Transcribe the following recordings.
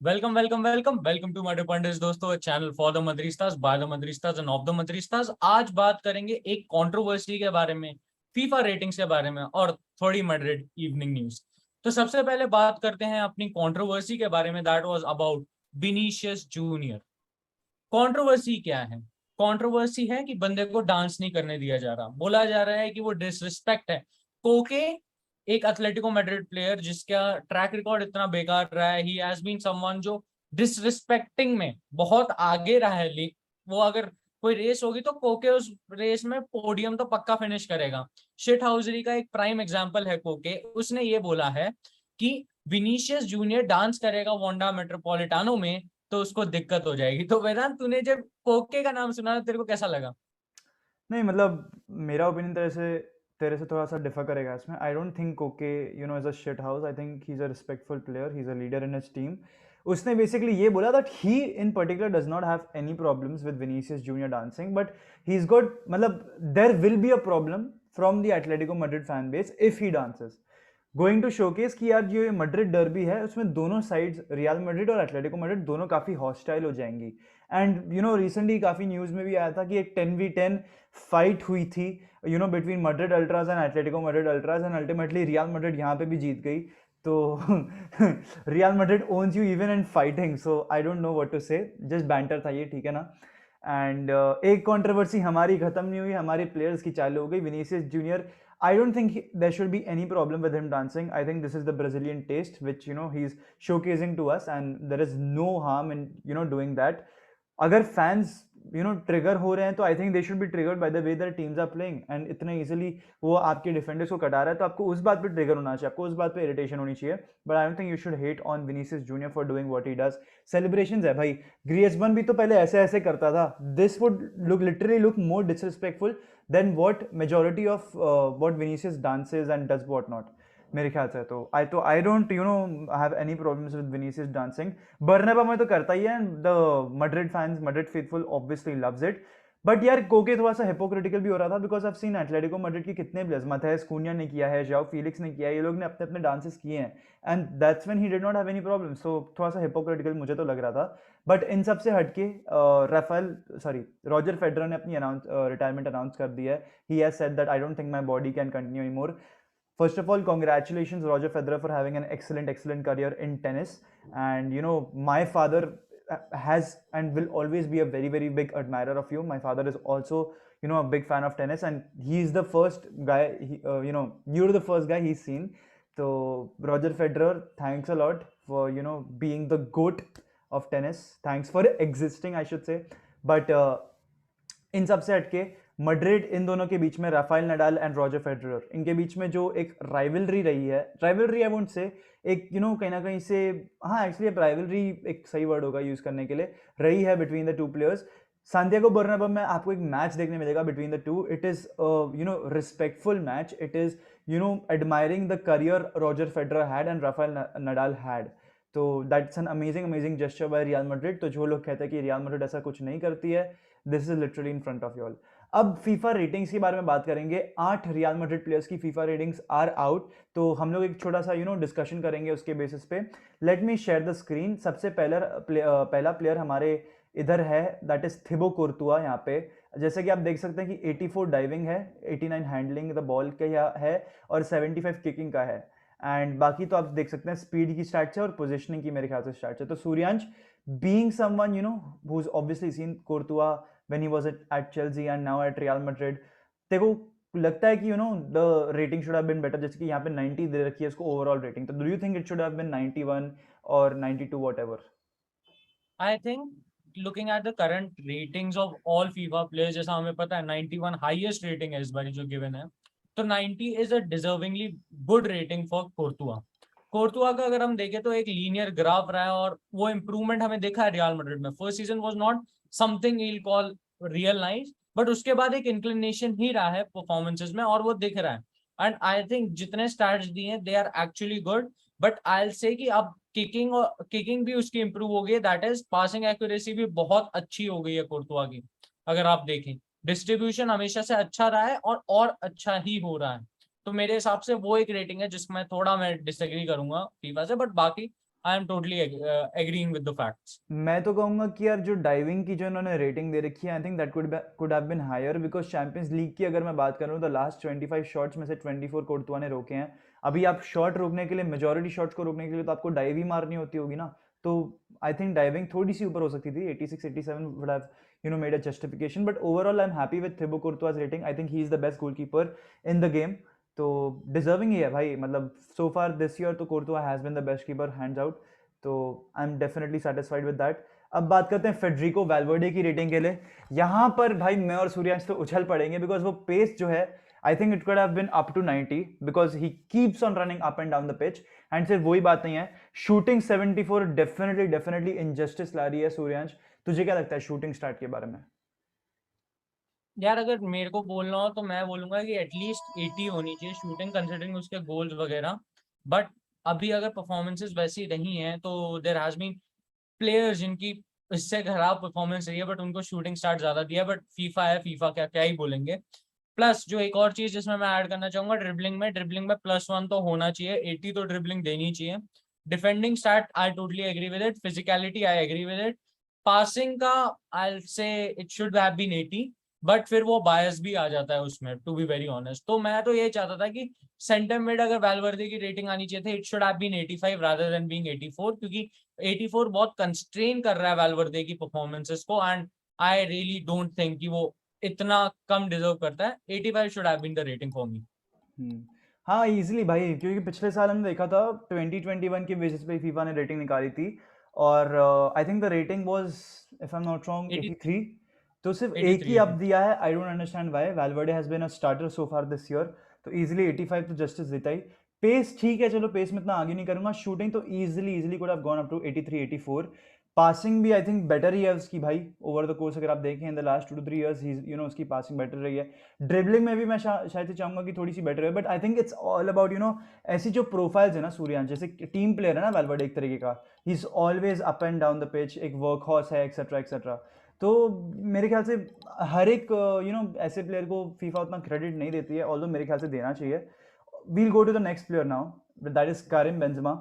Welcome welcome welcome welcome to my Pandit दोस्तों, channel for the Madridistas by the Madridistas and of the Madridistas. आज बात करेंगे एक controversy के बारे में, फीफा रेटिंग्स के बारे में और थोड़ी मैड्रिड इवनिंग न्यूज। तो सबसे पहले बात करते हैं अपनी कंट्रोवर्सी के बारे में, that was about Vinicius junior. Controversy क्या है? कंट्रोवर्सी है कि बंदे को डांस नहीं करने दिया जा रहा, बोला जा रहा है कि वो डिसरिस्पेक्ट है। कोके एक एथलेटिको मैड्रिड प्लेयर जिसका ट्रैक रिकॉर्ड इतना बेकार रहा है, ही हैज बीन समवन जो डिसरिस्पेक्टिंग में बहुत आगे रहा है। वो अगर कोई रेस होगी तो कोके उस रेस में पोडियम तो पक्का फिनिश करेगा। शिट हाउसरी का एक प्राइम एग्जांपल है कोके। उसने ये बोला है कि विनीशियस जूनियर डांस करेगा वांडा मेट्रोपॉलिटानो में तो उसको दिक्कत हो जाएगी। तो वेदांत, तूने जब कोके का नाम सुना तेरे को कैसा लगा? नहीं मतलब मेरा ओपिनियन तेरे से थोड़ा सा डिफर करेगा इसमें। I don't think Koke is a shit house. I think he is a respectful player, he is a leader in his team. उसने बेसिकली ये बोला that he in particular does not have any problems with Vinicius Junior dancing, but he is got मतलब there will be a problem from the Atletico Madrid fan base if he dances. Going to showcase कि यार जो ये Madrid derby है उसमें दोनों sides, real Madrid और Atletico Madrid, दोनों काफी हॉस्टाइल हो जाएंगी। एंड रिसेंटली काफी न्यूज में भी आया था कि एक 10v10 फाइट हुई थी between Madrid ultras and Atletico Madrid ultras, and ultimately Real Madrid यहाँ पे भी जीत गई। तो Real Madrid owns you even in fighting, so I don't know what to say. Just banter था ये, ठीक है ना। एंड एक कंट्रोवर्सी हमारी खत्म नहीं हुई, हमारे प्लेयर्स की चालू हो गई। Vinicius junior, I don't think there should be any problem with him dancing. I think this is the Brazilian taste, which he's showcasing to us, and there is no harm in doing that. अगर fans trigger हो रहे हैं तो I think they should be triggered by the way their teams are playing, and इतना easily वो आपके defenders को कटा रहा है तो आपको उस बात पे ट्रिगर होना चाहिए, आपको उस बात पे इरिटेशन होनी चाहिए। But I don't think you should hate on Vinicius junior for doing what he does. Celebrations है भाई, ग्रियजमन भी तो पहले ऐसे ऐसे करता था। This would look literally look more disrespectful than what majority of what Vinicius dances and does what not, मेरे ख्याल से। तो I don't have any problems with Vinicius dancing. Bernabeu में तो करता ही है, the Madrid fans, Madrid faithful obviously loves it. But यार कोके थोड़ा सा हिपोक्रिटिकल भी हो रहा था, because I seen Atletico Madrid की कितने प्लेयर्स, मैथायस कुन्या ने किया है, जाओ फीलिक्स ने किया है, ये लोग ने अपने अपने डांसेस किए हैं, and that's when he did not have any problem. So थोड़ा सा हिपोक्रिटिकल मुझे तो लग रहा था। बट इन सब से हटके राफेल सॉरी रॉजर फेडरर ने अपनी रिटायरमेंट अनाउंस कर दी है। He has said that I don't think my body can continue any more. First of all, congratulations, Roger Federer, for having an excellent career in tennis. And my father has and will always be a very big admirer of you. My father is also, a big fan of tennis, and he's the first guy. You're the first guy he's seen. So Roger Federer, thanks a lot for being the goat of tennis. Thanks for existing, I should say. But इन सब से हटके Madrid, इन दोनों के बीच में Rafael Nadal and Roger Federer, इनके बीच में जो एक राइवलरी रही है, राइवलरी आई वोंट से, एक कहीं ना कहीं से, हाँ एक्चुअली राइवलरी एक सही वर्ड होगा यूज करने के लिए, रही है between the two players. Santiago Bernabeu में आपको एक मैच देखने मिलेगा between the two. It is respectful match, it is admiring the career Roger Federer had and Rafael Nadal had. तो that's an amazing gesture by Real Madrid. तो जो लोग कहते हैं कि रियल मैड्रिड ऐसा कुछ नहीं करती है, this is literally in front of you all. अब फीफा रेटिंग्स के बारे में बात करेंगे। 8 रियल मैड्रिड प्लेयर्स की फीफा रेटिंग्स आर आउट, तो हम लोग एक छोटा सा डिस्कशन करेंगे उसके बेसिस पे। Let me share the screen. सबसे पहला प्लेयर हमारे इधर है, दैट इज थिबो कुर्तुआ। यहाँ पे जैसे कि आप देख सकते हैं कि 84 डाइविंग है, 89 हैंडलिंग द बॉल का है, और 75 किकिंग का है। एंड बाकी तो आप देख सकते हैं स्पीड की स्टैट्स है और पोजिशनिंग की मेरे ख्याल से स्टैट्स है। तो Suryansh, being someone who's obviously seen Courtois when he was at Chelsea and now at Real Madrid, तेरे को लगता है कि the rating should have been better? जैसे कि यहाँ पे 90 दे रखी है इसको ओवरऑल रेटिंग, तो do you think it should have been 91 or 92 whatever? I think looking at the current ratings of all FIFA players, जैसा हमें पता है 91 हाईएस्ट रेटिंग है इस बार जो गिवन है, तो 90 is a deservingly good rating for Courtois. Courtois का अगर हम देखें तो एक लीनियर ग्राफ रहा है और वो इंप्रूवमेंट हमें देखा है रियल मैड्रिड में। First season was not something we'll call real nice, but उसके बाद एक इंक्लिनेशन ही रहा है परफॉर्मेंसेस में और वो दिख रहा है। एंड आई थिंक जितने स्टैट्स दिए हैं they are actually good. But I will say कि अब किकिंग भी उसकी इंप्रूव हो गई है, दैट इज पासिंग एक्यूरेसी भी बहुत अच्छी हो गई है कोर्तुआ की। अगर आप देखें डिस्ट्रीब्यूशन हमेशा से अच्छा रहा है और अच्छा ही हो रहा है। तो मेरे हिसाब से वो एक रेटिंग है जिसमें थोड़ा मैं डिसएग्री करूंगा फीफा से, बट बाकी I am totally agreeing with the facts. मैं तो कहूंगा कि यार जो डाइविंग की जो इन्होंने रेटिंग दे रखी है, I think that could have been higher, because Champions League की अगर मैं बात करूँ तो लास्ट 25 शॉट्स में से 24 कोर्तुआ ने रोके हैं। अभी आप शॉट रोकने के लिए, मेजोरिटी शॉट्स को रोकने के लिए तो आपको डाइव ही मारनी होती होगी ना, तो आई थिंक डाइविंग थोड़ी सी ऊपर हो सकती थी। 86 87 would have made a justification, but overall I am happy with Thibaut Courtois rating. I think he is the best goalkeeper in the game, तो डिजर्विंग ही है भाई। मतलब सो फार दिस ईयर तो Courtois has been the best keeper hands out, तो I am definitely satisfied with that. अब बात करते हैं फेडरिको वैल्वर्डे की रेटिंग के लिए। यहाँ पर भाई मैं और सूर्यांश तो उछल पड़ेंगे, बिकॉज वो पेस जो है I think it could have been up to 90, because he keeps on running up and down the pitch. And सिर्फ वही बात नहीं है, शूटिंग 74 डेफिनेटली इनजस्टिस ला रही है। सूर्यांश, तुझे क्या लगता है शूटिंग स्टार्ट के बारे में? यार अगर मेरे को बोलना हो तो मैं बोलूंगा कि एटलीस्ट 80 होनी चाहिए शूटिंग, कंसिडरिंग उसके गोल्स वगैरह। बट अभी अगर परफॉर्मेंसेस वैसी नहीं है तो देयर हैज बीन प्लेयर्स जिनकी इससे खराब परफॉर्मेंस रही है बट उनको शूटिंग स्टार्ट ज्यादा दिया। बट फीफा है, फीफा क्या क्या ही बोलेंगे। प्लस जो एक और चीज जिसमें मैं ऐड करना चाहूंगा, ड्रिबलिंग में +1 तो होना चाहिए, 80 तो ड्रिबलिंग देनी चाहिए। Defending start I totally agree with it, physicality I agree with it. Passing का I say it should have been 80, but फिर वो बायस भी आ जाता है उसमें, टू बी वेरी ऑनेस्ट। तो मैं तो ये चाहता था कि सेंटर मिड अगर वैल्वर्दे की रेटिंग आनी चाहिए थी, it should have been 85 rather than being 84, क्योंकि 84 बहुत कंस्ट्रेन कर रहा है वैल्वर्दे की परफॉर्मेंसेस को, and I really don't think कि वो इतना कम डिजर्व करता है। 85 should have been the rating for me. हाँ इजीली भाई, क्योंकि पिछले साल हमने देखा था 2021 के बेसिस पे फीफा ने रेटिंग निकाली थी, और I think the rating was, if I am not wrong, 83। तो सिर्फ एक ही 83 अप दिया है। I don't understand why. Valverde has been a starter so far this year, तो इजीली 85 तो जस्टिस देता ही। पेस ठीक है, चलो पेस में इतना आगे नहीं करूंगा। शूटिंग तो easily could have gone up to 83 84। Passing भी आई थिंक बेटर ही है उसकी भाई, ओवर द कोर्स अगर आप देखें in the last 2 to 3 years उसकी पासिंग बेटर रही है। ड्रिबलिंग में भी मैं शायद से चाहूंगा कि थोड़ी सी बेटर है, but I think it's all about ऐसी जो प्रोफाइल्स है ना सूर्यांश, जैसे टीम प्लेयर है ना वैल्वर्डे एक तरीके का, he is always up and down the pitch, एक वर्क हॉर्स है, एक्सेट्रा एक्सेट्रा। तो मेरे ख्याल से हर एक ऐसे प्लेयर को फीफा उतना क्रेडिट नहीं देती है, ऑल्दो मेरे ख्याल से देना चाहिए। We'll go to the next player now, that is Karim Benzema.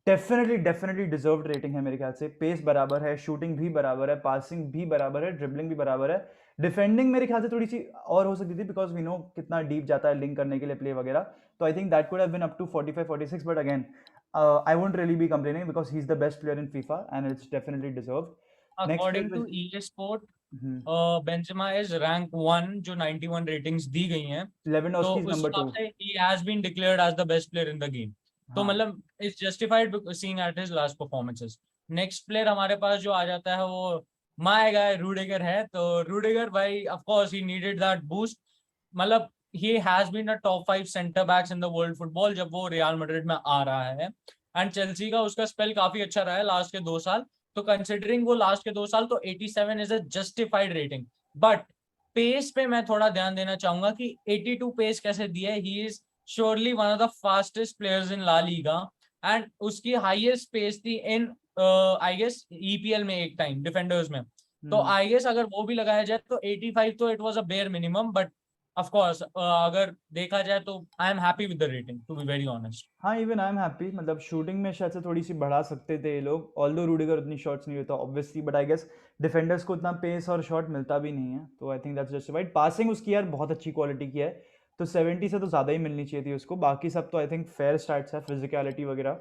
Definitely deserved rating है मेरे ख्याल से। पेस बराबर है, शूटिंग भी बराबर है, पासिंग भी बराबर है, ड्रिबलिंग भी बराबर है। डिफेंडिंग मेरे ख्याल से थोड़ी सी और हो सकती थी, बिकॉज वी नो कितना डीप जाता है लिंक करने के लिए प्ले वगैरह। तो I think that could have been up to 45 46, but again I won't really be complaining because he is the best player in FIFA and it's definitely deserved. Next according to player, EA sport, Benzema is rank 1, जो 91 ratings दी गई हैं। तो Lewandowski is उस number हिसाब 2। से he has been declared as the best player in the game. तो हाँ, मतलब it's justified seeing at his last performances. Next player हमारे पास जो आ जाता है वो माय गाय रूडिगर है। तो रूडिगर भाई of course he needed that boost. मतलब he has been a top 5 centre backs in the world football जब वो रियल मैड्रिड में आ रहा है। एंड चेल्सी का उसका स्पेल काफी अच्छा रहा है लास्ट के 2 साल। तो कंसिडरिंग वो लास्ट के 2 साल, तो 87 is a justified rating. But pace पे मैं थोड़ा ध्यान देना चाहूंगा कि 82 पेस कैसे दिया है। He is surely one of the fastest players in La Liga, and उसकी हाईएस्ट पेस थी इन आई गेस EPL में एक टाइम डिफेंडर्स में। तो आई गेस अगर वो भी लगाया जाए तो 85 तो it was a bare minimum. But of course अगर देखा जाए तो I am happy with the rating, to be very honest. हाँ इवन आई एम हैप्पी। मतलब शूटिंग में शायद से थोड़ी सी बढ़ा सकते थे ये लोग, ऑल्दो रूडिगर उतनी शॉट्स नहीं लेता obviously, but I guess defenders को उतना पेस और शॉट मिलता भी नहीं है, तो I think that's justified. Passing उसकी यार बहुत अच्छी क्वालिटी की है, तो 70 से तो ज़्यादा ही मिलनी चाहिए थी उसको। बाकी सब तो आई थिंक फेयर स्टार्ट्स है, फिजिकलिटी वगैरह।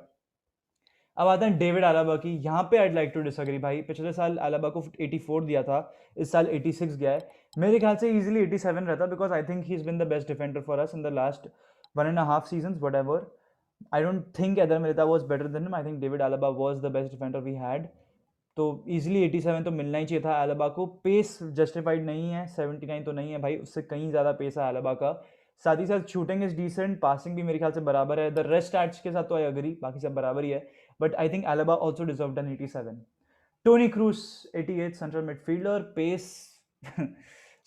अब आते हैं डेविड आलाबा की। यहाँ पे आई लाइक टू डिसएग्री भाई। पिछले साल आलाबा को 84 दिया था, इस साल 86 गया है। मेरे ख्याल से इजीली 87 रहता, because I think he is been the best defender for us in the last 1.5 seasons, whatever. I don't think Eder Milita was better than him. I think David Alaba was the best defender we had. तो easily 87 तो मिलना ही चाहिए था Alaba को। Pace justified नहीं है, 79 तो नहीं है भाई, उससे कहीं ज़्यादा पेस है एलाबा का। साथ ही साथ शूटिंग इज डिसेंट, पासिंग भी मेरे ख्याल से बराबर है। द रेस्ट स्टैट्स के साथ तो आई अग्री, बाकी सब बराबर ही है, but I think Alaba also deserved an 87। Toni Kroos 88 central midfielder. Pace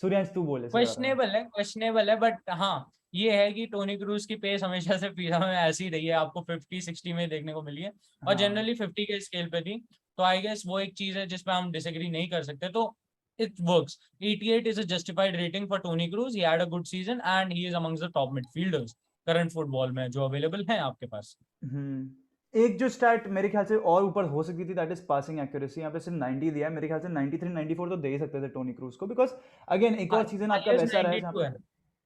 Suryansh तू बोले इसके बारे में। क्वेश्चनेबल है, बट हाँ ये है कि टोनी क्रूज की पेस हमेशा से फीफा में ऐसी रही है, आपको 50-60 में देखने को मिली है, और हाँ जनरली 50 के स्केल पे थी। तो आई गेस वो एक चीज है जिसपे हम डिसएग्री नहीं कर सकते। तो it works. 88 is a justified rating for Toni Kroos. He had a good season and he is amongst the top midfielders current football में जो अवेलेबल हैं आपके पास। हम्म एक जो स्टैट मेरे ख्याल से और ऊपर हो सकती थी, दैट इज पासिंग एक्यूरेसी। यहाँ पे सिर्फ 90 दिया है, मेरे ख्याल से 93 94 तो दे ही सकते थे टोनी क्रूज को, बिकॉज अगेन एक और सीजन आपका हाईएस्ट वैसा रहा है जहाँ 92 पे है।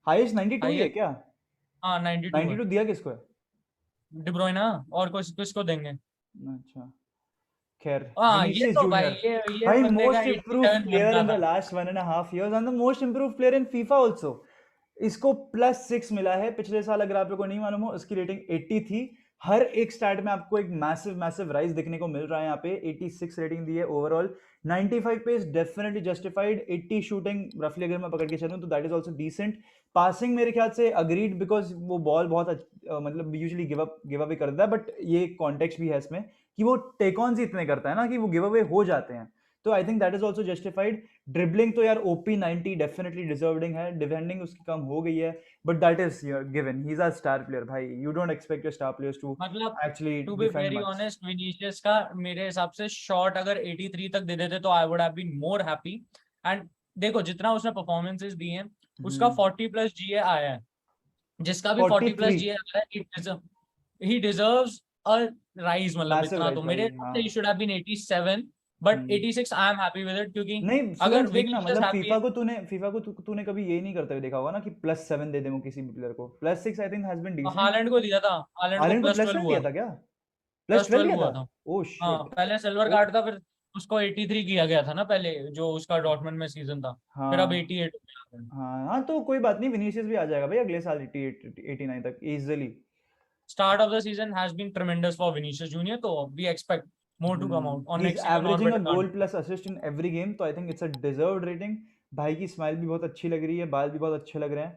हाईएस्ट 92 ही है हाईएस्ट, क्या? हाँ 92 है। 92 दिया किसको है? डिब्रोइना और किसको देंगे? अच्छा, खैर हाँ ये विनीसियस तो भाई, जूनियर, ये भाई बंदे का मोस्ट इम्प्रूव 87 प्लेयर बनता इन द था। Last 1.5 years and the most improve player in FIFA also. इसको +6 मिला है पिछले साल, अगर आप लोगों को नहीं मालूम हो। उसकी रेटिंग 80 थी। हर एक स्टैट में आपको एक मैसिव मैसिव राइज देखने को मिल रहा है यहाँ पे। 86 रेटिंग दी है overall. 95 pace definitely justified. 80 shooting रफली अगर मैं पकड़ के चलूं तो that is also decent. Passing मेरे ख्याल से अग्रीड, बिकॉज वो बॉल बहुत मतलब यूजुअली गिव अवे करता है, बट ये कॉन्टेक्स्ट भी है इसमें कि वो टेक ऑन ही इतने करता है ना कि वो गिव अवे हो जाते हैं। तो I think that is also justified. Dribbling तो यार ओपी 90 डेफिनेटली डिजर्विंग है। डिफेंडिंग उसकी कम हो गई है, but that is given. He is a star player भाई। You don't expect your star players to मतलब actually to be defend very much. Honest, Vinicius का मेरे हिसाब से शॉट अगर 83 तक दे देते तो I would have been more happy. And देखो जितना उसने परफॉर्मेंसेस दी हैं, उसका 40 प्लस जीए आया है। जिसका भी 40 प्लस 43 जीए आया है, ही डिजर्व्स अ राइज। मतलब मैसिव इतना राइज तो मेरे भाई, हिसाब हाँ। से ही should have been 87, but hmm. 86 I am happy with it, क्योंकि नहीं अगर सूरज देखना, विनीसियस मतलब हैप्पी है। फीफा को तूने कभी यही नहीं करते हुए देखा होगा ना कि +7 दे दे वो किसी भी प्लेयर को। +6 I think has been decent. Haaland को दिया था, हालैंड को हालैंड को +12 +7 दिया हुआ था था। क्या? प्लस +12 ट्वेल्व दिया हुआ था? था। ओह हाँ शिट। पहले सिल्वर ओ, कार्ड था, फिर उसको 83 किया गया था ना पहले, जो उसका डॉर्टमुंड में सीजन था। फिर अब हाँ 88 हो गया। हाँ हाँ, तो कोई बात नहीं, विनीसियस भी आ जाएगा भाई अगले साल 88 89 तक easily. Start of the season has been tremendous for Vinicius Junior, तो we expect more to come out और ही इज नेक्स्ट सीजन और averaging a better goal content. Plus assist in every game, तो I think it's a deserved rating. भाई की smile भी बहुत अच्छी लग रही है, बाल भी बहुत अच्छे लग रहे हैं,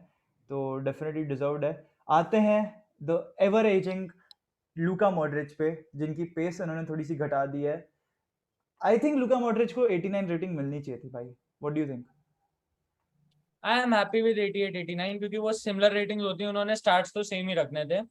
तो डेफिनेटली डिजर्व्ड है। आते हैं the ever ageing Luka Modric पे, जिनकी पेस उन्होंने थोड़ी सी घटा दी है। आई थिंक लूका मॉड्रिच को 89 रेटिंग मिलनी चाहिए थी भाई। What do you think? I am happy with 88 89, क्योंकि वो सिमिलर रेटिंग्स होती है, उन्होंने स्टार्ट्स तो सेम ही रखने थे।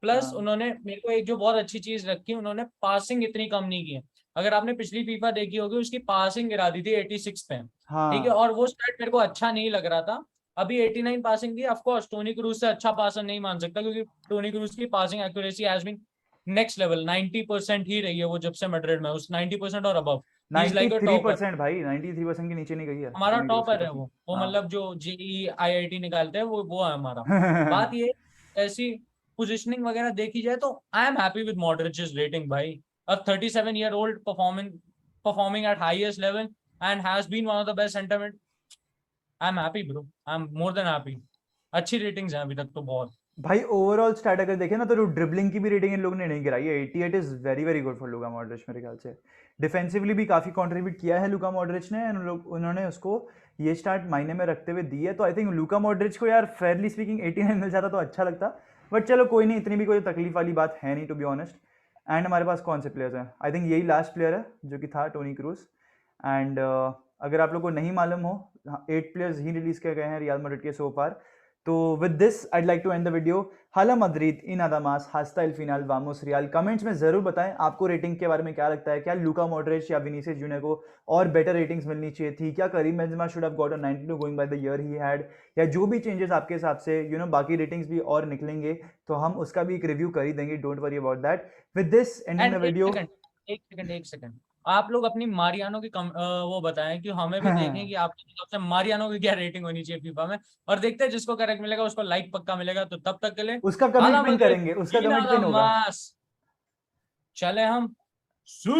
प्लस हाँ उन्होंने मेरे को एक जो बहुत अच्छी चीज रखी, उन्होंने पासिंग इतनी कम नहीं की है। अगर आपने पिछली फीफा देखी होगी, उसकी पासिंग गिरा दी थी 86 पे। ठीक है, हाँ। और वो स्टैट मेरे को अच्छा नहीं लग रहा था। अभी 89 पासिंग दी। ऑफ कोर्स टोनी क्रूज से अच्छा पासर नहीं मान सकता, क्योंकि टोनी क्रूज की passing accuracy has been next level. 90% ही रही है वो जब से मैड्रिड में, उस 90% और above. He is like a topper. 93% भाई, 93% के नीचे नहीं गई है हमारा टोनी क्रूज की टॉपर है पासिंग। वो हाँ। मतलब जो जेई आईआईटी निकालते हैं, वो है हमारा। बात ये, ऐसी पोजीशनिंग वगैरह देखी जाए तो I am happy with Modric's rating भाई। A 37-year-old performing at highest level and has been one of the best centre mid. I am happy bro, I am more than happy. अच्छी ratings हैं अभी तक तो बहुत। भाई overall stat अगर देखें ना, तो ड्रिबलिंग की भी रेटिंग इन लोगों ने नहीं गिराई है। 88 is very very good for Luka Modric मेरे ख्याल से। डिफेंसिवली भी काफी कंट्रीब्यूट किया है लूका मॉड्रिच ने, उन्होंने उसको ये स्टार्ट मायने में रखते हुए दी है। तो आई थिंक लूका मॉड्रिच को यार फेयरली स्पीकिंग 89 मिल जाता तो अच्छा लगता, बट चलो कोई नहीं, इतनी भी कोई तकलीफ वाली बात है नहीं टू बी ऑनेस्ट। एंड हमारे पास कौन से प्लेयर्स हैं? आई थिंक यही लास्ट प्लेयर है जो कि था टोनी क्रूज। एंड अगर आप लोग को नहीं मालूम हो, 8 प्लेयर्स ही रिलीज किए गए हैं रियल मैड्रिड के सो फार। तो with this I'd like to end the video. हाला मद्रिद इन अदामास hasta el final vamos real। Comments में जरूर बताएं आपको रेटिंग के बारे में क्या लगता है। क्या लूका मॉड्रिच या विनीसियस जूनियर को और बेटर रेटिंग्स मिलनी चाहिए थी? क्या Karim Benzema should have got a 92 going by the year he had? या जो भी चेंजेस आपके हिसाब से बाकी रेटिंग्स भी और निकलेंगे तो हम उसका भी एक रिव्यू कर ही देंगे, don't worry about that. With this ending and the एक वीडियो। सेकंड, एक सेकंड, आप लोग अपनी मारियानो की वो बताएं कि हमें भी देखें कि आपकी तरफ से मारियानो की क्या रेटिंग होनी चाहिए फीफा में। और देखते हैं जिसको करेक्ट मिलेगा उसको लाइक पक्का मिलेगा। तो तब तक के लिए उसका कमेंट आला पिन मदरिद, करेंगे, उसका इन कमेंट पिन होगा। मास, चले हम। Sue!